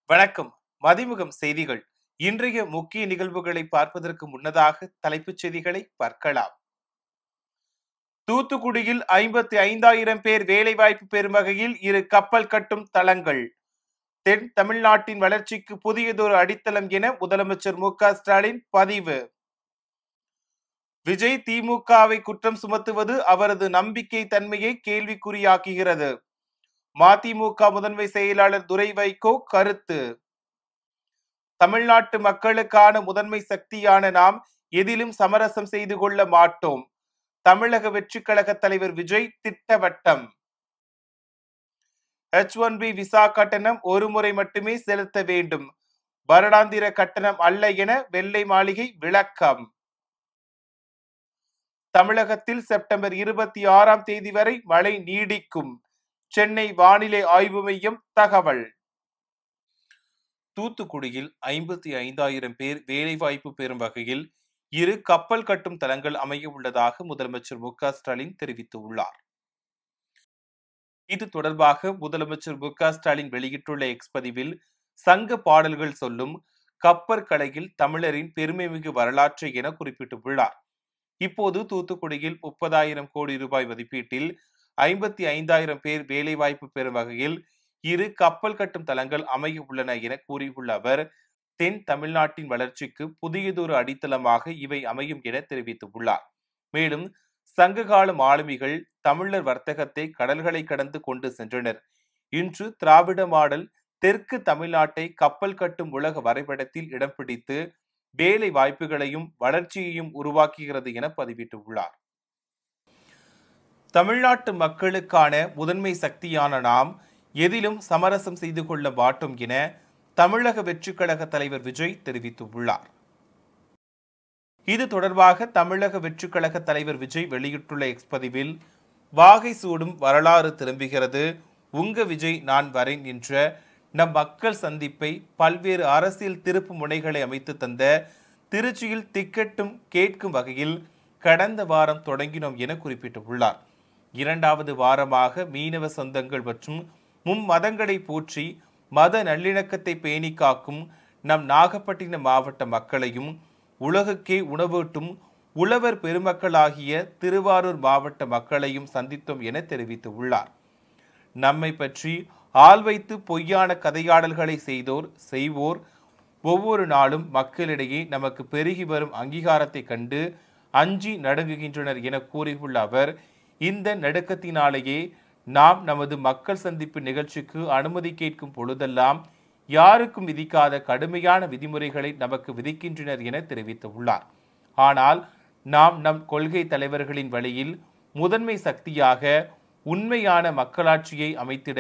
வணக்கம். மதிமுகம் செய்திகள். இன்றைய முக்கிய நிகழ்வுகளை பார்ப்பதற்கு முன்னதாக தலைப்புச் செய்திகளை பார்க்கலாம். தூத்துக்குடியில் 55,000 பேர் வேலைவாய்ப்பு பெறும் வகையில் 2 கப்பல் கட்டும் தளங்கள். தென் தமிழ்நாட்டின் வளர்ச்சிக்கு புதியதொரு அடித்தளம் என முதலமைச்சர் மு.க.ஸ்டாலின் பதிவு. விஜய் திமுகவை குற்றம் சுமத்துவது அவரது நம்பிக்கை தன்மையை கேள்விக்குறியாக்குகிறது. மதிமுக முதன்மை செயலாளர் துரை வைகோ கருத்து. தமிழ்நாட்டு மக்களுக்கான முதன்மை சக்தியான நாம் எதிலும் சமரசம் செய்து கொள்ள மாட்டோம். தமிழக வெற்றி கழக தலைவர் விஜய் திட்டவட்டம். H1B விசா கட்டணம் ஒரு முறை மட்டுமே செலுத்த வேண்டும். வருடாந்திர கட்டணம் அல்ல என வெள்ளை மாளிகை விளக்கம். தமிழகத்தில் செப்டம்பர் 26ஆம் தேதி வரை மழை நீடிக்கும். சென்னை வானிலை ஆய்வு மையம் தகவல். தூத்துக்குடியில் 55,000 பேர் வேலைவாய்ப்பு பெறும் வகையில் 2 கப்பல் கட்டும் தளங்கள் அமைய உள்ளதாக முதலமைச்சர் மு.க.ஸ்டாலின் தெரிவித்துள்ளார். இது தொடர்பாக முதலமைச்சர் மு.க.ஸ்டாலின் வெளியிட்டுள்ள எக்ஸ் பதிவில் சங்க பாடல்கள் சொல்லும் கப்பற்கலையில் தமிழரின் பெருமைமிகு வரலாற்றை என குறிப்பிட்டுள்ளார். இப்போது தூத்துக்குடியில் 30,000 கோடி ரூபாய் மதிப்பீட்டில் 55,000 பேர் வேலைவாய்ப்பு பெறும் வகையில் 2 கப்பல் கட்டும் தளங்கள் அமைய உள்ளன என கூறியுள்ள அவர், தென் தமிழ்நாட்டின் வளர்ச்சிக்கு புதியதொரு அடித்தளமாக இவை அமையும் என தெரிவித்துள்ளார். மேலும் சங்ககால மாலுமிகள் தமிழர் வர்த்தகத்தை கடல்களை கடந்து கொண்டு சென்றனர். இன்று திராவிட மாடல் தெற்கு தமிழ்நாட்டை கப்பல் கட்டும் உலக வரைபடத்தில் இடம் பிடித்து வேலை வாய்ப்புகளையும் வளர்ச்சியையும் உருவாக்குகிறது என பதிவிட்டுள்ளார். தமிழ்நாட்டு மக்களுக்கான முதன்மை சக்தியான நாம் எதிலும் சமரசம் செய்து கொள்ள மாட்டோம் என தமிழக வெற்றி கழக தலைவர் விஜய் தெரிவித்துள்ளார். இது தொடர்பாக தமிழக வெற்றி கழக தலைவர் விஜய் வெளியிட்டுள்ள எக்ஸ் பதிவில், வாகை சூடும் வரலாறு திரும்புகிறது, உங்க விஜய் நான் வரேன் என்ற நம் மக்கள் சந்திப்பை பல்வேறு அரசியல் திருப்பு முனைகளை அமைத்து தந்த திருச்சியில் திக்கெட்டும் கேட்கும் வகையில் கடந்த வாரம் தொடங்கினோம் என குறிப்பிட்டுள்ளார். 2வது வாரமாக மீனவ சொந்தங்கள் மற்றும் மும்மதங்களை போற்றி மத நல்லிணக்கத்தை பேணி காக்கும் நம் நாகப்பட்டினம் மாவட்ட மக்களையும் உலகுக்கே உணவூட்டும் உழவர் பெருமக்களாகிய திருவாரூர் மாவட்ட மக்களையும் சந்தித்தோம் என தெரிவித்துள்ளார். நம்மை பற்றி ஆள் வைத்து பொய்யான கதையாடல்களை செய்வோர் ஒவ்வொரு நாளும் மக்களிடையே நமக்கு பெருகி வரும் அங்கீகாரத்தை கண்டு அஞ்சி நடுங்குகின்றனர் என கூறியுள்ள அவர், இந்த நடுக்கத்தினாலேயே நாம் நமது மக்கள் சந்திப்பு நிகழ்ச்சிக்கு அனுமதி கேட்கும் பொழுதெல்லாம் யாருக்கும் விதிக்காத கடுமையான விதிமுறைகளை நமக்கு விதிக்கின்றனர் என தெரிவித்துள்ளார். ஆனால் நாம் நம் கொள்கை தலைவர்களின் வழியில் முதன்மை சக்தியாக உண்மையான மக்களாட்சியை அமைத்திட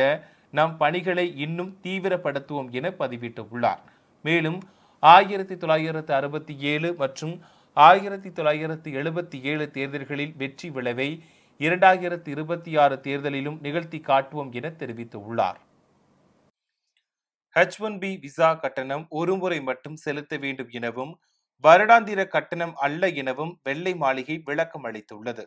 நம் பணிகளை இன்னும் தீவிரப்படுத்துவோம் என பதிவிட்டுள்ளார். மேலும் 1967 மற்றும் 1977 தேர்தல்களில் வெற்றி விளைவை 2026 தேர்தலிலும் நிகழ்த்தி காட்டுவோம் என தெரிவித்துள்ளார். H1B விசா கட்டணம் ஒரு முறை மட்டும் செலுத்த வேண்டும் எனவும் வருடாந்திர கட்டணம் அல்ல எனவும் வெள்ளை மாளிகை விளக்கம் அளித்துள்ளது.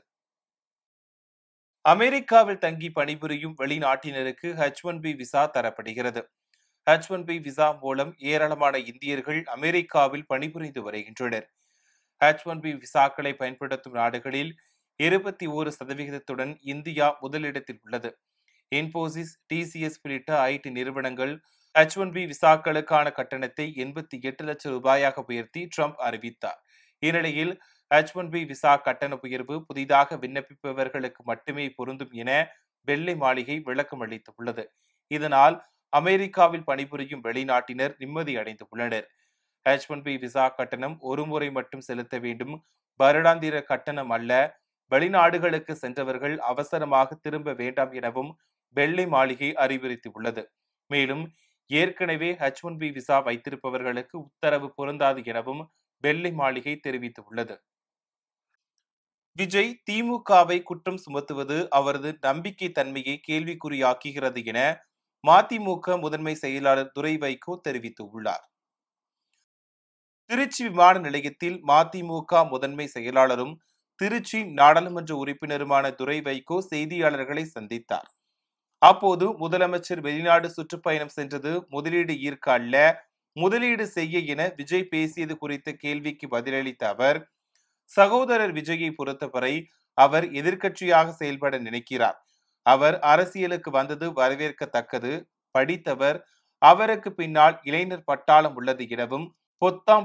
அமெரிக்காவில் தங்கி பணிபுரியும் வெளிநாட்டினருக்கு H1B விசா தரப்படுகிறது. H1B விசா மூலம் ஏராளமான இந்தியர்கள் அமெரிக்காவில் பணிபுரிந்து வருகின்றனர். H1B விசாக்களை பயன்படுத்தும் நாடுகளில் 21% இந்தியா முதலிடத்தில் உள்ளது. இன்போசிஸ், TCS உள்ளிட்ட IT நிறுவனங்கள் H1B விசாக்களுக்கான கட்டணத்தை 88 லட்சம் ரூபாயாக உயர்த்தி ட்ரம்ப் அறிவித்தார். இந்நிலையில் H1B விசா கட்டண உயர்வு புதிதாக விண்ணப்பிப்பவர்களுக்கு மட்டுமே பொருந்தும் என வெள்ளை மாளிகை விளக்கம் அளித்துள்ளது. இதனால் அமெரிக்காவில் பணிபுரியும் வெளிநாட்டினர் நிம்மதி அடைந்துள்ளனர். H1B விசா கட்டணம் ஒரு முறை மட்டும் செலுத்த வேண்டும், வருடாந்திர கட்டணம் அல்ல, வெளிநாடுகளுக்கு சென்றவர்கள் அவசரமாக திரும்ப வேண்டாம் எனவும் வெள்ளை மாளிகை அறிவுறுத்தியுள்ளது. மேலும் ஏற்கனவே H1B விசா வைத்திருப்பவர்களுக்கு உத்தரவு பொருந்தாது எனவும் வெள்ளை மாளிகை தெரிவித்துள்ளது. விஜய் திமுகவை குற்றம் சுமத்துவது அவரது நம்பிக்கை தன்மையை கேள்விக்குறியாக்குகிறது என மதிமுக முதன்மை செயலாளர் துரை வைகோ தெரிவித்துள்ளார். திருச்சி விமான நிலையத்தில் மதிமுக முதன்மை செயலாளரும் திருச்சி நாடாளுமன்ற உறுப்பினருமான துரை வைகோ செய்தியாளர்களை சந்தித்தார். அப்போது முதலமைச்சர் வெளிநாடு சுற்றுப்பயணம் சென்றது முதலீடு ஈர்க்க அல்ல, முதலீடு செய்ய என விஜய் பேசியது குறித்த கேள்விக்கு பதிலளித்த அவர், சகோதரர் விஜயை பொறுத்தவரை அவர் எதிர்க்கட்சியாக செயல்பட நினைக்கிறார். அவர் அரசியலுக்கு வந்தது வரவேற்கத்தக்கது, படித்தவர், அவருக்கு பின்னால் இளைஞர் பட்டாளம் உள்ளது எனவும்,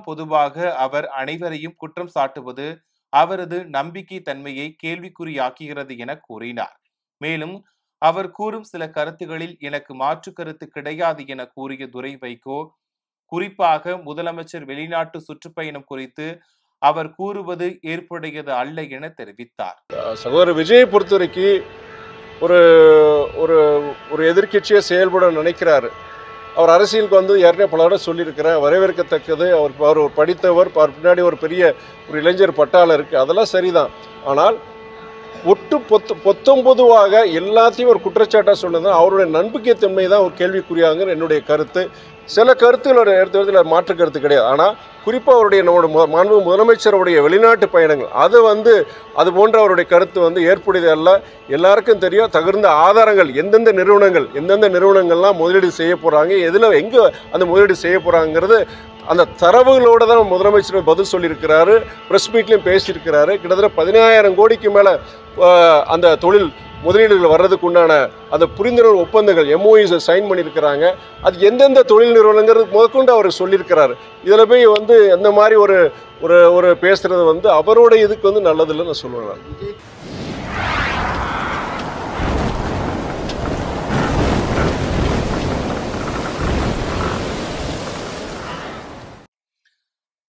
பொதுவாக அவர் அனைவரையும் குற்றம் சாட்டுவது அவரது நம்பிக்கை தன்மையை கேள்விக்குறியாக்குகிறது என கூறினார். மேலும் அவர் கூறும் சில கருத்துகளில் எனக்கு மாற்று கருத்து கிடையாது என கூறிய துரை வைகோ, குறிப்பாக முதலமைச்சர் வெளிநாட்டு சுற்றுப்பயணம் குறித்து அவர் கூறுவது ஏற்புடையது அல்ல என தெரிவித்தார். சகோதரர் விஜயை பொறுத்தவரைக்கும் ஒரு ஒரு ஒரு எதிர்க்கட்சியை செயல்பட நினைக்கிறாரு. அவர் அரசியலுக்கு வந்து ஏற்கனவே பல தடவை சொல்லியிருக்கிறார், வரவேற்கத்தக்கது. அவர் ஒரு படித்தவர், பின்னாடி ஒரு பெரிய ஒரு இளைஞர் பட்டாளம் இருக்குது, அதெல்லாம் சரிதான். ஆனால் பொதுவாக எல்லாத்தையும் ஒரு குற்றச்சாட்டாக சொன்னது அவருடைய நம்பிக்கைத்தன்மை தான் ஒரு கேள்விக்குறியாங்கிற என்னுடைய கருத்து. சில கருத்துக்களோட எடுத்து மாற்று கருத்து கிடையாது. ஆனால் குறிப்பாக அவருடைய மாண்பு முதலமைச்சருடைய வெளிநாட்டு பயணங்கள் அது போன்ற அவருடைய கருத்து ஏற்புடையது அல்ல. எல்லாருக்கும் தெரியும் தகுந்த ஆதாரங்கள் எந்தெந்த நிறுவனங்கள்லாம் முதலீடு செய்ய போகிறாங்க, எங்கே அந்த முதலீடு செய்ய போகிறாங்கிறது அந்த தரவுகளோடு தான் முதலமைச்சர் பதில் சொல்லியிருக்கிறாரு. ப்ரெஸ் மீட்லையும் பேசியிருக்கிறாரு. கிட்டத்தட்ட 15,000 கோடிக்கு மேலே அந்த தொழில் முதலீடுகள் வர்றதுக்கு உண்டான அந்த புரிந்துணர்வு ஒப்பந்தங்கள் MOUs சைன் பண்ணியிருக்கிறாங்க. அது எந்தெந்த தொழில் நிறுவனங்கிறது முதற்கொண்டு அவர் சொல்லியிருக்கிறாரு. இதில் போய் அந்த மாதிரி ஒரு பேசுறது அவரோட இதுக்கு நல்லதில்லை நான் சொல்லுவேன்.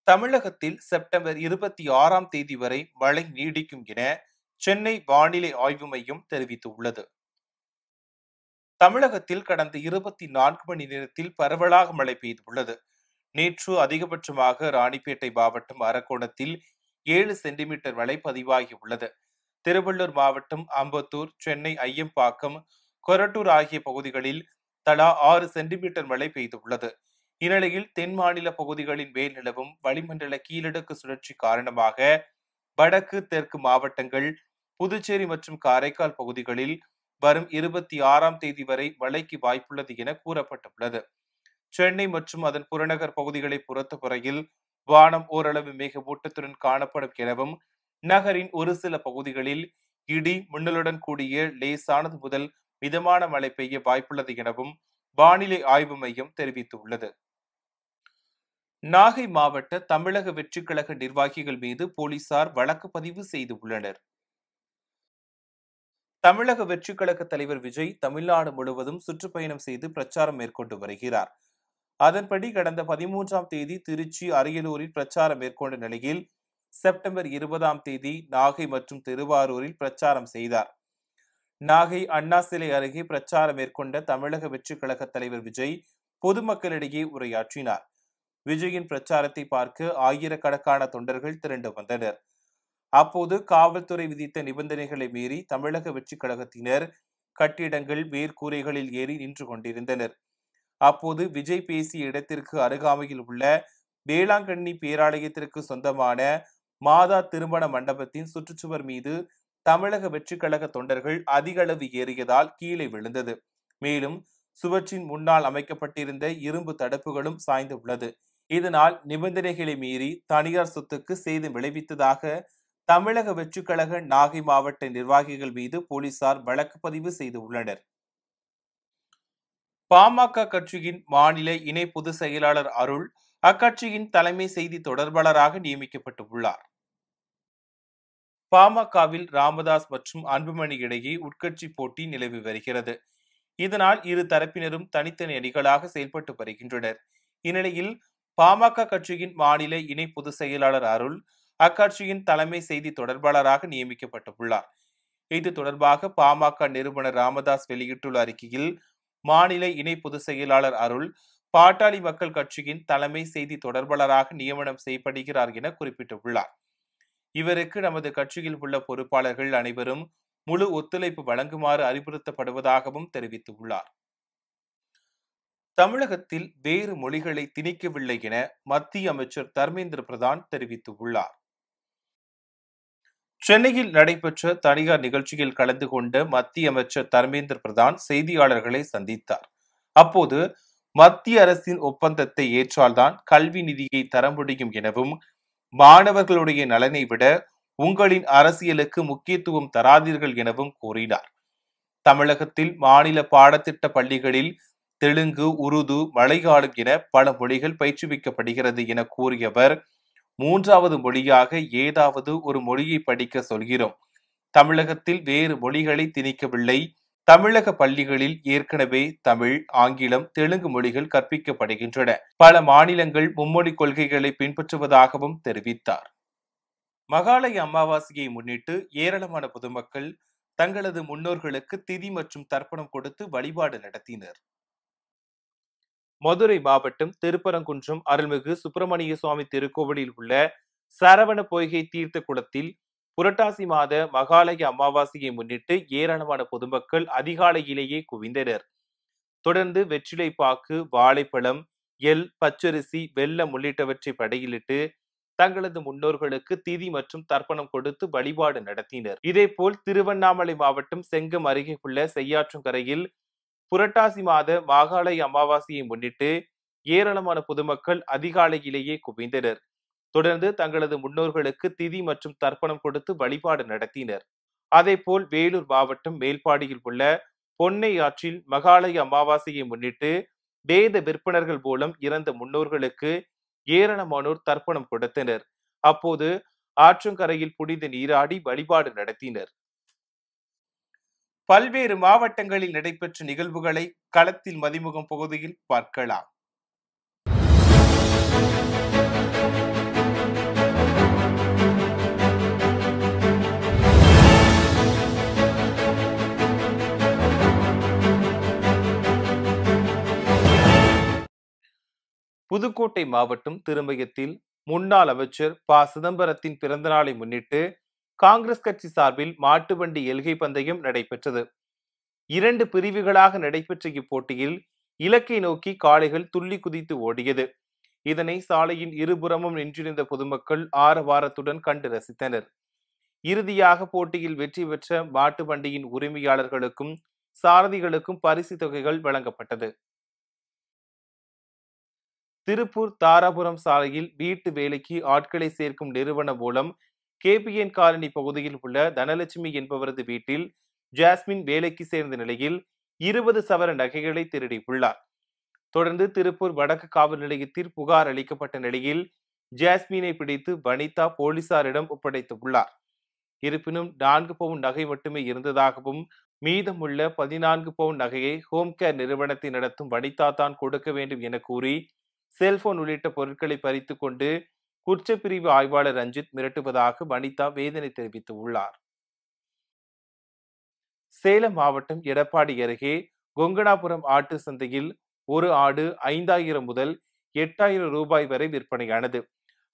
தமிழகத்தில் செப்டம்பர் 26ஆம் தேதி வரை மழை நீடிக்கும் என சென்னை வானிலை ஆய்வு மையம் தெரிவித்துள்ளது. தமிழகத்தில் கடந்த 24 மணி நேரத்தில் பரவலாக மழை பெய்துள்ளது. நேற்று அதிகபட்சமாக ராணிப்பேட்டை மாவட்டம் அரக்கோணத்தில் 7 சென்டிமீட்டர் மழை பதிவாகியுள்ளது. திருவள்ளூர் மாவட்டம் அம்பத்தூர், சென்னை ஐயம்பாக்கம், கொரட்டூர் ஆகிய பகுதிகளில் தலா 6 சென்டிமீட்டர் மழை பெய்துள்ளது. இந்நிலையில் தென் மாநில பகுதிகளின் மேல் நிலவும் வளிமண்டல கீழடுக்கு சுழற்சி காரணமாக வடக்கு தெற்கு மாவட்டங்கள், புதுச்சேரி மற்றும் காரைக்கால் பகுதிகளில் வரும் 26ஆம் தேதி வரை மழைக்கு வாய்ப்புள்ளது என கூறப்பட்டுள்ளது. சென்னை மற்றும் அதன் புறநகர் பகுதிகளை பொறுத்தவரையில் வானம் ஓரளவு மேகமூட்டத்துடன் காணப்படும் எனவும், நகரின் ஒரு சில பகுதிகளில் இடி மின்னலுடன் கூடிய லேசானது முதல் மிதமான மழை பெய்ய வாய்ப்புள்ளது எனவும் வானிலை ஆய்வு மையம் தெரிவித்துள்ளது. நாகை மாவட்ட தமிழக வெற்றிக் கழக நிர்வாகிகள் மீது போலீசார் வழக்கு பதிவு செய்துள்ளனர். தமிழக வெற்றிக் கழக தலைவர் விஜய் தமிழ்நாடு முழுவதும் சுற்றுப்பயணம் செய்து பிரச்சாரம் மேற்கொண்டு வருகிறார். அதன்படி கடந்த 13ஆம் தேதி திருச்சி, அரியலூரில் பிரச்சாரம் மேற்கொண்ட நிலையில் செப்டம்பர் 20ஆம் தேதி நாகை மற்றும் திருவாரூரில் பிரச்சாரம் செய்தார். நாகை அண்ணா சிலை அருகே பிரச்சாரம் மேற்கொண்ட தமிழக வெற்றிக் கழக தலைவர் விஜய் பொதுமக்களிடையே உரையாற்றினார். விஜயின் பிரச்சாரத்தை பார்க்க ஆயிரக்கணக்கான தொண்டர்கள் திரண்டு வந்தனர். அப்போது காவல்துறை விதித்த நிபந்தனைகளை மீறி தமிழக வெற்றிக் கழகத்தினர் கட்டிடங்கள் மேற்கூரைகளில் ஏறி நின்று கொண்டிருந்தனர். அப்போது விஜய் பேசிய இடத்திற்கு அருகாமையில் உள்ள வேளாங்கண்ணி பேராலயத்திற்கு சொந்தமான மாதா திருமண மண்டபத்தின் சுற்றுச்சுவர் மீது தமிழக வெற்றிக் கழக தொண்டர்கள் அதிக அளவு ஏறியதால் கீழே விழுந்தது. மேலும் சுவற்றின் முன்னால் அமைக்கப்பட்டிருந்த இரும்பு தடுப்புகளும் சாய்ந்து உள்ளது. இதனால் நிபந்தனைகளை மீறி தனியார் சொத்துக்கு சேதம் விளைவித்ததாக தமிழக வெற்றிக் கழக நாகை மாவட்ட நிர்வாகிகள் மீது போலீசார் வழக்கு பதிவு செய்துள்ளனர். பாமக கட்சியின் மாநில இணை பொதுச் செயலாளர் அருள் அக்கட்சியின் தலைமை செய்தி தொடர்பாளராக நியமிக்கப்பட்டுள்ளார். பாமகவில் ராமதாஸ் மற்றும் அன்புமணி இடையே உட்கட்சி போட்டி நிலவி வருகிறது. இதனால் இரு தரப்பினரும் தனித்தனி அணிகளாக செயல்பட்டு வருகின்றனர். இந்நிலையில் பாமக கட்சியின் மாநில இணை பொதுச் செயலாளர் அருள் அக்கட்சியின் தலைமை செய்தி தொடர்பாளராக நியமிக்கப்பட்டுள்ளார். இது தொடர்பாக பாமக நிறுவனர் ராமதாஸ் வெளியிட்டுள்ள அறிக்கையில், மாநில இணை பொதுச் செயலாளர் அருள் பாட்டாளி மக்கள் கட்சியின் தலைமை செய்தி தொடர்பாளராக நியமனம் செய்யப்படுகிறார் என குறிப்பிட்டுள்ளார். இவருக்கு நமது கட்சியில் உள்ள பொறுப்பாளர்கள் அனைவரும் முழு ஒத்துழைப்பு வழங்குமாறு அறிவுறுத்தப்படுவதாகவும் தெரிவித்துள்ளார். தமிழகத்தில் வேறு மொழிகளை திணிக்கவில்லை என மத்திய அமைச்சர் தர்மேந்திர பிரதான் தெரிவித்துள்ளார். சென்னையில் நடைபெற்ற தனியார் நிகழ்ச்சியில் கலந்து கொண்ட மத்திய அமைச்சர் தர்மேந்திர பிரதான் செய்தியாளர்களை சந்தித்தார். அப்போது மத்திய அரசின் ஒப்பந்தத்தை ஏற்றால்தான் கல்வி நிதியை தர முடியும் எனவும், மாணவர்களுடைய நலனை விட உங்களின் அரசியலுக்கு முக்கியத்துவம் தராதீர்கள் எனவும் கூறினார். தமிழகத்தில் மாநில பாடத்திட்ட பள்ளிகளில் தெலுங்கு, உருது, மலையாளம் என பல மொழிகள் பயிற்றுவிக்கப்படுகிறது என கூறிய அவர், மூன்றாவது மொழியாக ஏதாவது ஒரு மொழியை படிக்க சொல்கிறோம். தமிழகத்தில் வேறு மொழிகளை திணிக்கவில்லை. தமிழக பள்ளிகளில் ஏற்கனவே தமிழ், ஆங்கிலம், தெலுங்கு மொழிகள் கற்பிக்கப்படுகின்றன. பல மாநிலங்கள் மும்மொழி கொள்கைகளை பின்பற்றுவதாகவும் தெரிவித்தார். மகாலய அமாவாசையை முன்னிட்டு ஏராளமான பொதுமக்கள் தங்களது முன்னோர்களுக்கு திதி மற்றும் தர்ப்பணம் கொடுத்து வழிபாடு நடத்தினர். மதுரை மாவட்டம் திருப்பரங்குன்றம் அருள்மிகு சுப்பிரமணிய சுவாமி திருக்கோவிலில் உள்ள சரவண பொய்கை தீர்த்த குளத்தில் புரட்டாசி மாத மகாலய அமாவாசையை முன்னிட்டு ஏராளமான பொதுமக்கள் அதிகாலையிலேயே குவிந்தனர். தொடர்ந்து வெற்றிலை பாக்கு, வாழைப்பழம், எள், பச்சரிசி, வெல்லம் உள்ளிட்டவற்றை படையிலிட்டு தங்களது முன்னோர்களுக்கு திதி மற்றும் தர்ப்பணம் கொடுத்து வழிபாடு நடத்தினர். இதேபோல் திருவண்ணாமலை மாவட்டம் செங்கம் அருகே உள்ள செய்யாற்றங்கரையில் புரட்டாசி மாத மகாலய அமாவாசையை முன்னிட்டு ஏராளமான பொதுமக்கள் அதிகாலையிலேயே குவிந்தனர். தொடர்ந்து தங்களது முன்னோர்களுக்கு திதி மற்றும் தர்ப்பணம் கொடுத்து வழிபாடு நடத்தினர். அதேபோல் வேலூர் மாவட்டம் மேல்பாடியில் உள்ள பொன்னை ஆற்றில் மகாலய அமாவாசையை முன்னிட்டு வேத விற்பனர்கள் மூலம் இறந்த முன்னோர்களுக்கு ஏராளமானோர் தர்ப்பணம் கொடுத்தனர். அப்போது ஆற்றங்கரையில் புனித நீராடி வழிபாடு நடத்தினர். பல்வேறு மாவட்டங்களில் நடைபெற்ற நிகழ்வுகளை களத்தில் மதிமுகம் பகுதியில் பார்க்கலாம். புதுக்கோட்டை மாவட்டம் திருமயத்தில் முன்னாள் அமைச்சர் ப. சிதம்பரத்தின் பிறந்த நாளை முன்னிட்டு காங்கிரஸ் கட்சி சார்பில் மாட்டு வண்டி எல்கை பந்தயம் நடைபெற்றது. 2 பிரிவுகளாக நடைபெற்ற இப்போட்டியில் இலக்கை நோக்கி காளைகள் துள்ளி குதித்து ஓடியது. இதனை சாலையின் இருபுறமும் நின்றிருந்த பொதுமக்கள் ஆரவாரத்துடன் கண்டு ரசித்தனர். இறுதியாக போட்டியில் வெற்றி பெற்ற மாட்டு வண்டியின் உரிமையாளர்களுக்கும் சாரதிகளுக்கும் பரிசு தொகைகள் வழங்கப்பட்டது. திருப்பூர் தாராபுரம் சாலையில் வீட்டு வேலைக்கு ஆட்களை சேர்க்கும் நிறுவனம் மூலம் KPN காலனி பகுதியில் உள்ள தனலட்சுமி என்பவரது வீட்டில் ஜாஸ்மின் வேலைக்கு சேர்ந்த நிலையில் 20 சவர நகைகளை திருடியுள்ளார். தொடர்ந்து திருப்பூர் வடக்கு காவல் நிலையத்தில் புகார் அளிக்கப்பட்ட நிலையில் ஜாஸ்மினை பிடித்து வனிதா போலீசாரிடம் ஒப்படைத்துள்ளார். இருப்பினும் 4 பவுன் நகை மட்டுமே இருந்ததாகவும், மீதமுள்ள 14 பவுன் நகையை ஹோம் கேர் நிறுவனத்தை நடத்தும் வனிதா தான் கொடுக்க வேண்டும் என கூறி செல்போன் உள்ளிட்ட பொருட்களை பறித்துக் கொண்டு குற்றப்பிரிவு ஆய்வாளர் ரஞ்சித் மிரட்டுவதாக வனிதா வேதனை தெரிவித்துள்ளார். சேலம் மாவட்டம் எடப்பாடி அருகே கொங்கணாபுரம் ஆட்டு சந்தையில் ஒரு ஆடு 5,000 முதல் 8,000 ரூபாய் வரை விற்பனையானது.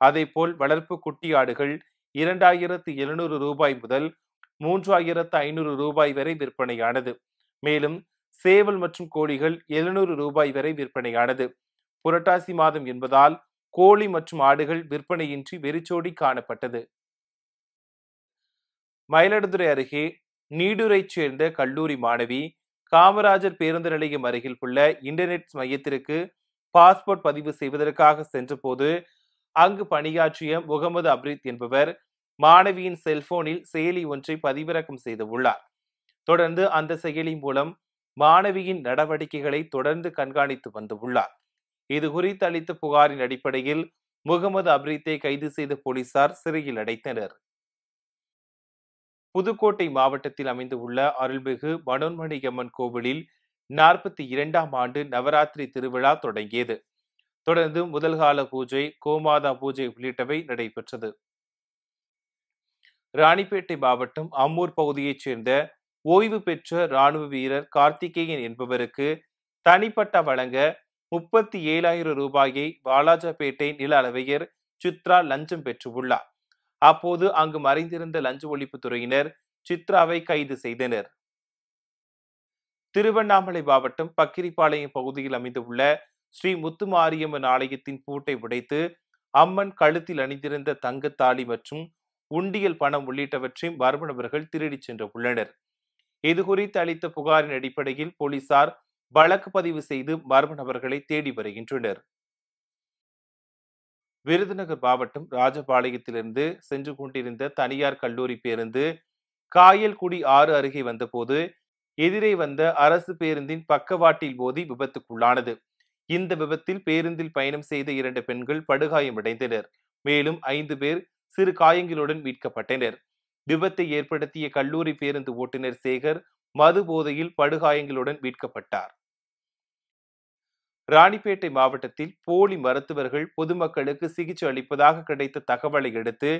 அதேபோல் வளர்ப்பு குட்டி ஆடுகள் 2,700 ரூபாய் முதல் 3,500 ரூபாய் வரை விற்பனையானது. மேலும் சேவல் மற்றும் கோழிகள் 700 ரூபாய் வரை விற்பனையானது. புரட்டாசி மாதம் என்பதால் கோழி மற்றும் ஆடுகள் விற்பனையின்றி வெறிச்சோடி காணப்பட்டது. மயிலாடுதுறை அருகே நீடூரைச் சேர்ந்த கல்லூரி மாணவி காமராஜர் பேருந்து நிலையம் அருகில் உள்ள இன்டர்நெட் மையத்திற்கு பாஸ்போர்ட் பதிவு செய்வதற்காக சென்றபோது அங்கு பணியாற்றிய முகமது அப்ரீத் என்பவர் மாணவியின் செல்போனில் செயலி ஒன்றை பதிவிறக்கம் செய்துள்ளார். தொடர்ந்து அந்த செயலி மூலம் மாணவியின் நடவடிக்கைகளை தொடர்ந்து கண்காணித்து வந்துள்ளார். இது குறித்து அளித்த புகாரின் அடிப்படையில் முகமது அப்ரீத்தை கைது செய்த போலீசார் சிறையில் அடைத்தனர். புதுக்கோட்டை மாவட்டத்தில் அமைந்துள்ள அருள்மிகு மனோன்மணி அம்மன் கோவிலில் 42ஆம் ஆண்டு நவராத்திரி திருவிழா தொடங்கியது. தொடர்ந்து முதல்கால பூஜை, கோமாதா பூஜை உள்ளிட்டவை நடைபெற்றது. ராணிப்பேட்டை மாவட்டம் அம்மூர் பகுதியைச் சேர்ந்த ஓய்வு பெற்ற ராணுவ வீரர் கார்த்திகேயன் என்பவருக்கு தனிப்பட்டா வழங்க 37,000 ரூபாயை வாலாஜாபேட்டை நில அளவையர் சித்ரா லஞ்சம் பெற்றுள்ளார். அப்போது அங்கு மறைந்திருந்த லஞ்ச ஒழிப்புத்துறையினர் சித்ராவை கைது செய்தனர். திருவண்ணாமலை மாவட்டம் பக்கிரிப்பாளையம் பகுதியில் அமைந்துள்ள ஸ்ரீ முத்துமாரியம்மன் ஆலயத்தின் பூட்டை உடைத்து அம்மன் கழுத்தில் அணிந்திருந்த தங்கத்தாலி மற்றும் உண்டியல் பணம் உள்ளிட்டவற்றை மர்ம நபர்கள் திருடிச் சென்றுள்ளனர். இதுகுறித்து அளித்த புகாரின் அடிப்படையில் போலீசார் வழக்கு பதிவு செய்து மர்ம நபர்களை தேடி வருகின்றனர். விருதுநகர் மாவட்டம் ராஜபாளையத்திலிருந்து சென்று கொண்டிருந்த தனியார் கல்லூரி பேருந்து காயல்குடி ஆறு அருகே வந்தபோது எதிரே வந்த அரசு பேருந்தின் பக்கவாட்டில் மோதி விபத்துக்குள்ளானது. இந்த விபத்தில் பேருந்தில் பயணம் செய்த 2 பெண்கள் படுகாயமடைந்தனர். மேலும் 5 பேர் சிறு காயங்களுடன் மீட்கப்பட்டனர். விபத்தை ஏற்படுத்திய கல்லூரி பேருந்து ஓட்டுநர் சேகர் மது போதையில் படுகாயங்களுடன் மீட்கப்பட்டார். ராணிப்பேட்டை மாவட்டத்தில் போலி மருத்துவர்கள் பொதுமக்களுக்கு சிகிச்சை அளிப்பதாக கிடைத்த தகவலை அடுத்து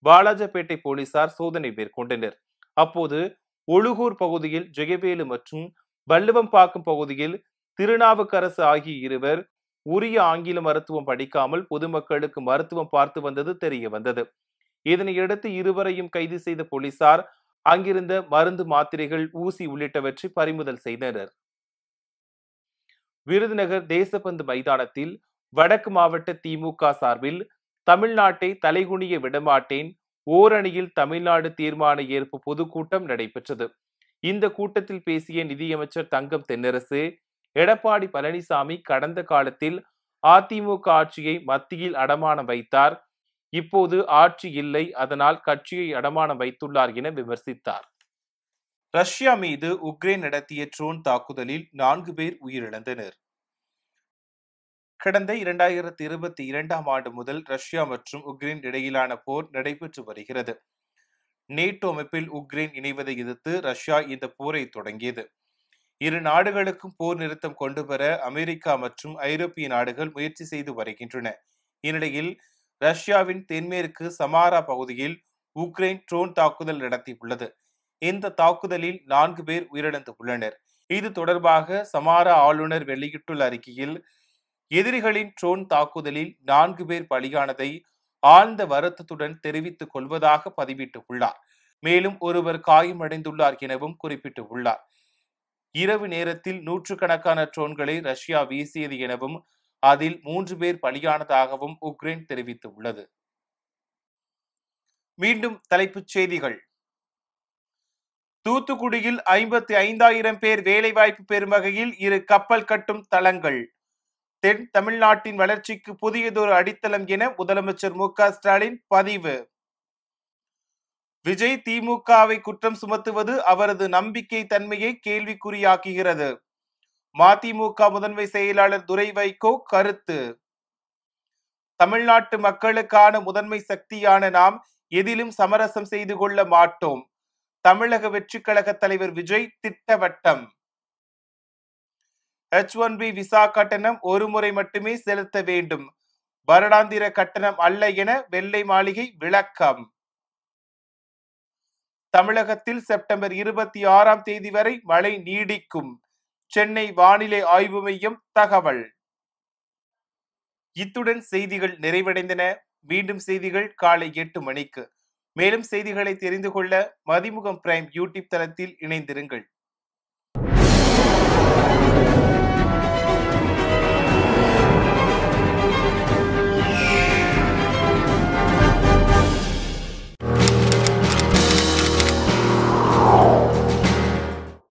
வாலாஜாபேட்டை போலீசார் சோதனை மேற்கொண்டனர். அப்போது ஒழுகூர் பகுதியில் ஜெயவேலு மற்றும் வள்ளுவம்பாக்கம் பகுதியில் திருநாவுக்கரசு ஆகிய இருவர் உரிய ஆங்கில மருத்துவம் படிக்காமல் பொதுமக்களுக்கு மருத்துவம் பார்த்து வந்தது தெரிய வந்தது. இதனையடுத்து இருவரையும் கைது செய்த போலீசார் அங்கிருந்த மருந்து, மாத்திரைகள், ஊசி உள்ளிட்டவற்றை பறிமுதல் செய்தனர். விருதுநகர் தேசப்பந்து மைதானத்தில் வடக்கு மாவட்ட திமுக சார்பில் தமிழ்நாட்டை தலைகுனிய விடமாட்டேன், ஓரணியில் தமிழ்நாடு தீர்மான ஏற்பு பொதுக்கூட்டம் நடைபெற்றது. இந்த கூட்டத்தில் பேசிய நிதியமைச்சர் தங்கம் தென்னரசு, எடப்பாடி பழனிசாமி கடந்த காலத்தில் அதிமுக ஆட்சியை மத்தியில் அடமானம் வைத்தார். இப்போது ஆட்சி இல்லை, அதனால் கட்சியை அடமானம் வைத்துள்ளார் என விமர்சித்தார். ரஷ்யா மீது உக்ரைன் நடத்திய ட்ரோன் தாக்குதலில் 4 பேர் உயிரிழந்தனர். கடந்த 2022ஆம் ஆண்டு முதல் ரஷ்யா மற்றும் உக்ரைன் இடையிலான போர் நடைபெற்று வருகிறது. நேட்டோ அமைப்பில் உக்ரைன் இணைவதை எதிர்த்து ரஷ்யா இந்த போரை தொடங்கியது. இரு நாடுகளுக்கும் போர் நிறுத்தம் கொண்டுவர அமெரிக்கா மற்றும் ஐரோப்பிய நாடுகள் முயற்சி செய்து வருகின்றன. இந்நிலையில் ரஷ்யாவின் தென்மேற்கு சமாரா பகுதியில் உக்ரைன் ட்ரோன் தாக்குதல் நடத்தியுள்ளது. இந்த தாக்குதலில் 4 பேர் உயிரிழந்துள்ளனர். இது தொடர்பாக சமாரா ஆளுநர் வெளியிட்டுள்ள அறிக்கையில், எதிரிகளின் ட்ரோன் தாக்குதலில் 4 பேர் பலியானதை ஆழ்ந்த வருத்தத்துடன் தெரிவித்துக் கொள்வதாக பதிவிட்டுள்ளார். மேலும் ஒருவர் காயமடைந்துள்ளார் எனவும் குறிப்பிட்டுள்ளார். இரவு நேரத்தில் நூற்றுக்கணக்கான ட்ரோன்களை ரஷ்யா வீசியது எனவும் அதில் 3 பேர் பலியானதாகவும் உக்ரைன் தெரிவித்துள்ளது. மீண்டும் தலைப்புச் செய்திகள். தூத்துக்குடியில் 55,000 பேர் வேலைவாய்ப்பு பெறும் வகையில் 2 கப்பல் கட்டும் தளங்கள். தென் தமிழ்நாட்டின் வளர்ச்சிக்கு புதியதொரு அடித்தளம் என முதலமைச்சர் மு.க. ஸ்டாலின் பதிவு. விஜய் திமுகவை குற்றம் சுமத்துவது அவரது நம்பிக்கை தன்மையை கேள்விக்குறியாக்குகிறது. மதிமுக முதன்மை செயலாளர் துரை வைகோ கருத்து. தமிழ்நாட்டு மக்களுக்கான முதன்மை சக்தியான நாம் எதிலும் சமரசம் செய்து கொள்ள மாட்டோம். தமிழக வெற்றிக் கழக தலைவர் விஜய் திட்டவட்டம். H1B விசா கட்டணம் ஒரு முறை மட்டுமே செலுத்த வேண்டும், வருடாந்திர கட்டணம் அல்ல என வெள்ளை மாளிகை விளக்கம். தமிழகத்தில் செப்டம்பர் 26ஆம் தேதி வரை மழை நீடிக்கும், சென்னை வானிலை ஆய்வு மையம் தகவல். இத்துடன் செய்திகள் நிறைவடைந்தன. மீண்டும் செய்திகள் காலை 8 மணிக்கு. மேலும் செய்திகளை தெரிந்து கொள்ள மதிமுகம் பிரைம் யூடியூப் தளத்தில் இணைந்திருங்கள்.